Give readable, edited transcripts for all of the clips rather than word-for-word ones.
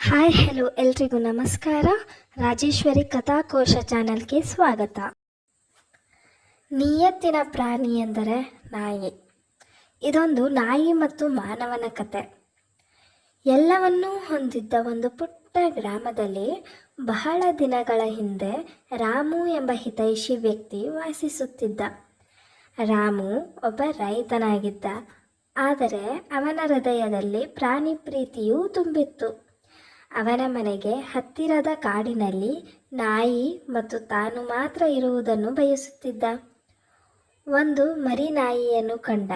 Hi hello ಎಲ್ರಿಗೂ ನಮಸ್ಕಾರ. ರಾಜೇಶ್ವರಿ ಕಥಾಕೋಶ ಚಾನಲ್ಗೆ ಸ್ವಾಗತ. ನಿಯತ್ತಿನ ಪ್ರಾಣಿ ಎಂದರೆ ನಾಯಿ. ಇದೊಂದು ನಾಯಿ ಮತ್ತು ಮಾನವನ ಕತೆ. ಎಲ್ಲವನ್ನೂ ಹೊಂದಿದ್ದ ಒಂದು ಪುಟ್ಟ ಗ್ರಾಮದಲ್ಲಿ ಬಹಳ ದಿನಗಳ ಹಿಂದೆ ರಾಮು ಎಂಬ ಹಿತೈಷಿ ವ್ಯಕ್ತಿ ವಾಸಿಸುತ್ತಿದ್ದ. ರಾಮು ಒಬ್ಬ ರೈತನಾಗಿದ್ದ. ಆದರೆ ಅವನ ಹೃದಯದಲ್ಲಿ ಪ್ರಾಣಿ ಪ್ರೀತಿಯೂ ತುಂಬಿತ್ತು. ಅವನ ಮನೆಗೆ ಹತ್ತಿರದ ಕಾಡಿನಲ್ಲಿ ನಾಯಿ ಮತ್ತು ತಾನು ಮಾತ್ರ ಇರುವುದನ್ನು ಬಯಸುತ್ತಿದ್ದ. ಒಂದು ಮರಿ ನಾಯಿಯನ್ನು ಕಂಡ.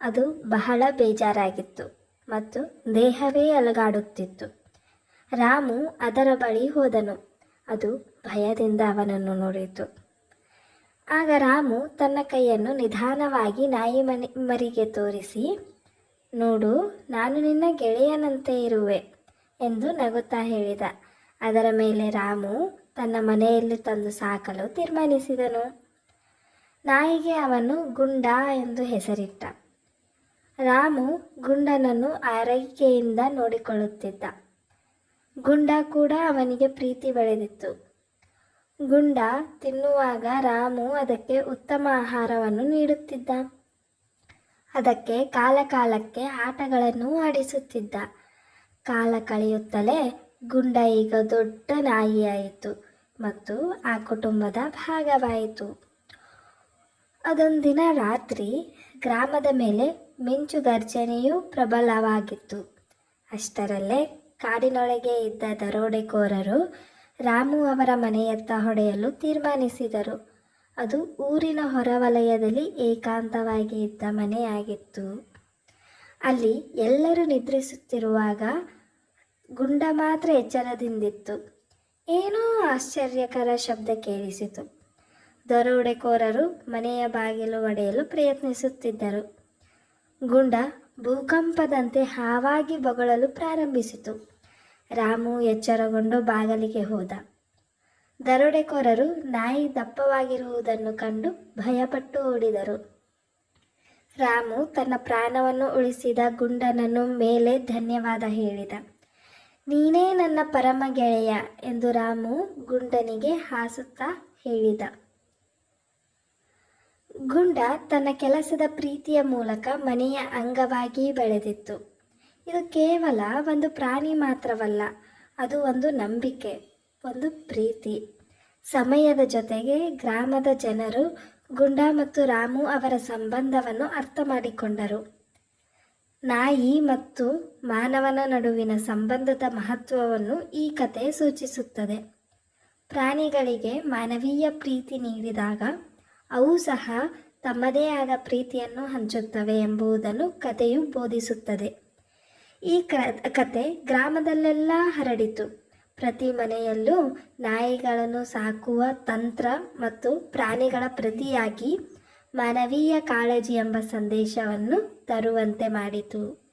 ಅದು ಬಹಳ ಬೇಜಾರಾಗಿತ್ತು ಮತ್ತು ದೇಹವೇ ಅಲುಗಾಡುತ್ತಿತ್ತು. ರಾಮು ಅದರ ಬಳಿ ಹೋದನು. ಅದು ಭಯದಿಂದ ಅವನನ್ನು ನೋಡಿತು. ಆಗ ರಾಮು ತನ್ನ ಕೈಯನ್ನು ನಿಧಾನವಾಗಿ ನಾಯಿ ಮರಿಗೆ ತೋರಿಸಿ, ನೋಡು, ನಾನು ನಿನ್ನ ಗೆಳೆಯನಂತೆ ಇರುವೆ ಎಂದು ನಗುತ್ತಾ ಹೇಳಿದ. ಅದರ ಮೇಲೆ ರಾಮು ತನ್ನ ಮನೆಯಲ್ಲಿ ತಂದು ಸಾಕಲು ತೀರ್ಮಾನಿಸಿದನು. ನಾಯಿಗೆ ಅವನು ಗುಂಡ ಎಂದು ಹೆಸರಿಟ್ಟ. ರಾಮು ಗುಂಡನನ್ನು ಆರೈಕೆಯಿಂದ ನೋಡಿಕೊಳ್ಳುತ್ತಿದ್ದ. ಗುಂಡ ಕೂಡ ಅವನಿಗೆ ಪ್ರೀತಿ ಬೆಳೆದಿತ್ತು. ಗುಂಡ ತಿನ್ನುವಾಗ ರಾಮು ಅದಕ್ಕೆ ಉತ್ತಮ ಆಹಾರವನ್ನು ನೀಡುತ್ತಿದ್ದ. ಅದಕ್ಕೆ ಕಾಲಕಾಲಕ್ಕೆ ಆಟಗಳನ್ನು ಆಡಿಸುತ್ತಿದ್ದ. ಕಾಲ ಕಳೆಯುತ್ತಲೇ ಗುಂಡ ಈಗ ದೊಡ್ಡ ನಾಯಿಯಾಯಿತು ಮತ್ತು ಆ ಕುಟುಂಬದ ಭಾಗವಾಯಿತು. ಅದೊಂದಿನ ರಾತ್ರಿ ಗ್ರಾಮದ ಮೇಲೆ ಮಿಂಚು ಗರ್ಜನೆಯೂ ಪ್ರಬಲವಾಗಿತ್ತು. ಅಷ್ಟರಲ್ಲೇ ಕಾಡಿನೊಳಗೆ ಇದ್ದ ದರೋಡೆಕೋರರು ರಾಮು ಅವರ ಮನೆಯತ್ತ ಹೊಡೆಯಲು ತೀರ್ಮಾನಿಸಿದರು. ಅದು ಊರಿನ ಹೊರವಲಯದಲ್ಲಿ ಏಕಾಂತವಾಗಿ ಇದ್ದ ಮನೆಯಾಗಿತ್ತು. ಅಲ್ಲಿ ಎಲ್ಲರೂ ನಿದ್ರಿಸುತ್ತಿರುವಾಗ ಗುಂಡ ಮಾತ್ರ ಎಚ್ಚರದಿಂದಿತ್ತು. ಏನೋ ಆಶ್ಚರ್ಯಕರ ಶಬ್ದ ಕೇಳಿಸಿತು. ದರೋಡೆಕೋರರು ಮನೆಯ ಬಾಗಿಲು ಒಡೆಯಲು ಪ್ರಯತ್ನಿಸುತ್ತಿದ್ದರು. ಗುಂಡ ಭೂಕಂಪದಂತೆ ಹಾವಾಗಿ ಬೊಗಳಲು ಪ್ರಾರಂಭಿಸಿತು. ರಾಮು ಎಚ್ಚರಗೊಂಡು ಬಾಗಿಲಿಗೆ ಹೋದ. ದರೋಡೆಕೋರರು ನಾಯಿ ದಪ್ಪವಾಗಿರುವುದನ್ನು ಕಂಡು ಭಯಪಟ್ಟು ಓಡಿದರು. ರಾಮು ತನ್ನ ಪ್ರಾಣವನ್ನು ಉಳಿಸಿದ ಗುಂಡನನ್ನು ಮೇಲೆ ಧನ್ಯವಾದ ಹೇಳಿದ. ನೀನೇ ನನ್ನ ಪರಮ ಗೆಳೆಯ ಎಂದು ರಾಮು ಗುಂಡನಿಗೆ ಹಾಸುತ್ತಾ ಹೇಳಿದ. ಗುಂಡ ತನ್ನ ಕೆಲಸದ ಪ್ರೀತಿಯ ಮೂಲಕ ಮನೆಯ ಅಂಗವಾಗಿ ಬೆಳೆದಿತ್ತು. ಇದು ಕೇವಲ ಒಂದು ಪ್ರಾಣಿ ಮಾತ್ರವಲ್ಲ, ಅದು ಒಂದು ನಂಬಿಕೆ, ಒಂದು ಪ್ರೀತಿ. ಸಮಯದ ಜೊತೆಗೆ ಗ್ರಾಮದ ಜನರು ಗುಂಡ ಮತ್ತು ರಾಮು ಅವರ ಸಂಬಂಧವನ್ನು ಅರ್ಥ ಮಾಡಿಕೊಂಡರು. ನಾಯಿ ಮತ್ತು ಮಾನವನ ನಡುವಿನ ಸಂಬಂಧದ ಮಹತ್ವವನ್ನು ಈ ಕತೆ ಸೂಚಿಸುತ್ತದೆ. ಪ್ರಾಣಿಗಳಿಗೆ ಮಾನವೀಯ ಪ್ರೀತಿ ನೀಡಿದಾಗ ಅವು ಸಹ ತಮ್ಮದೇ ಆದ ಪ್ರೀತಿಯನ್ನು ಹಂಚುತ್ತವೆ ಎಂಬುದನ್ನು ಕಥೆಯು ಬೋಧಿಸುತ್ತದೆ. ಈ ಕತೆ ಗ್ರಾಮದಲ್ಲೆಲ್ಲ ಹರಡಿತು. ಪ್ರತಿ ಮನೆಯಲ್ಲೂ ನಾಯಿಗಳನ್ನು ಸಾಕುವ ತಂತ್ರ ಮತ್ತು ಪ್ರಾಣಿಗಳ ಪ್ರತಿಯಾಗಿ ಮಾನವೀಯ ಕಾಳಜಿ ಎಂಬ ಸಂದೇಶವನ್ನು ತರುವಂತೆ ಮಾಡಿತು.